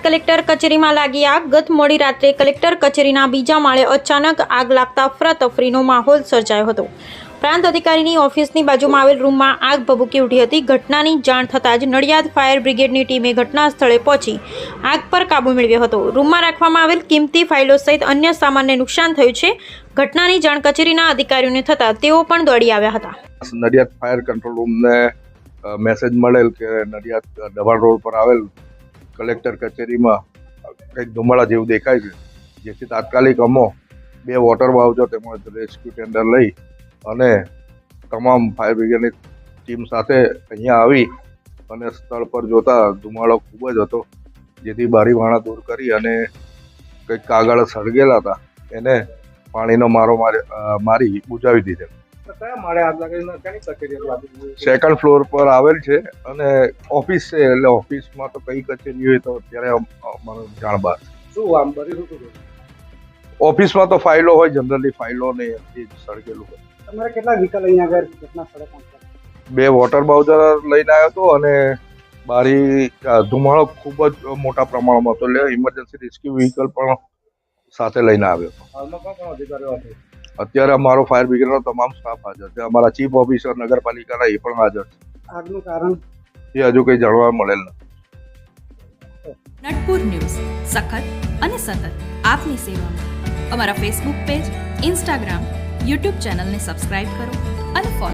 Collector કચેરીમાં લાગી આગ. ગત મોડી રાત્રે કલેક્ટર કચેરીના બીજા માળે અચાનક આગ લાગતા અફરાતફરીનો માહોલ સર્જાયો હતો. પ્રાંત અધિકારીની ઓફિસની બાજુમાં આવેલ રૂમમાં આગ ભભૂકી ઉઠી હતી. ઘટનાની જાણ થતાં જ નડિયાદ ફાયર બ્રિગેડની ટીમે ઘટના સ્થળે પહોંચી આગ પર કાબૂ મેળવ્યો હતો. રૂમમાં રાખવામાં આવેલ કિંમતી ફાઇલો સહિત અન્ય સામાનને નુકસાન થયું છે. ઘટનાની જાણ કચેરીના અધિકારીઓને થતાં તેઓ પણ દોડી આવ્યા હતા. નડિયાદ ફાયર કંટ્રોલ રૂમને મેસેજ મળેલ કે નડિયાદ ડભાણ રોડ પર આવેલ કલેક્ટર કચેરીમાં કંઈક ધુમાડા જેવું દેખાય છે, જેથી તાત્કાલિક અમો 2 વોટર બાઉચર તેમજ રેસ્ક્યુ ટેન્ડર લઈ અને તમામ ફાયર બ્રિગેડની ટીમ સાથે અહીંયા આવી અને સ્થળ પર જોતા ધુમાડો ખૂબ જ હતો, જેથી બારીવાણા દૂર કરી અને કંઈક કાગળ સળગેલા હતા એને પાણીનો મારો મારી બુજાવી દીધેલ. સેકન્ડ ફ્લોર પર આવેલ છે અને ઓફિસ છે, એટલે ઓફિસમાં તો કઈ કચેરી હોય તો અત્યારે મને જાણ બહાર. ઓફિસમાં તો ફાઇલો હોય, જનરલી ફાઇલો ને એ જ સળગેલું હોય. તમારે કેટલા વ્હીકલ અહીંયા આગળ ઘટના સ્થળે પહોંચ્યા? 2 વોટર બાઉચર લઈને આવ્યો હતો અને બારી ધુમાડો ખૂબ જ મોટા પ્રમાણમાં હતો, એટલે ઇમરજન્સી રેસ્ક્યુ વ્હીકલ પણ સાથે લઈને આવ્યો હતો. હાલમાં કોણ અધિકારીઓ હતા? અત્યારે અમારો ફાયર બ્રિગેડનો તમામ સ્ટાફ હાજર છે. અમારા ચીફ ઓફિસર નગરપાલિકાના એ પણ હાજર છે. આગનું કારણ એ હજુ કંઈ જાણવા મળેલ નથી. નટપુર ન્યૂઝ સખત અને સતત આપની સેવામાં. અમારા ફેસબુક પેજ, ઇન્સ્ટાગ્રામ, યુટ્યુબ ચેનલને સબસ્ક્રાઇબ કરો અને ફોલો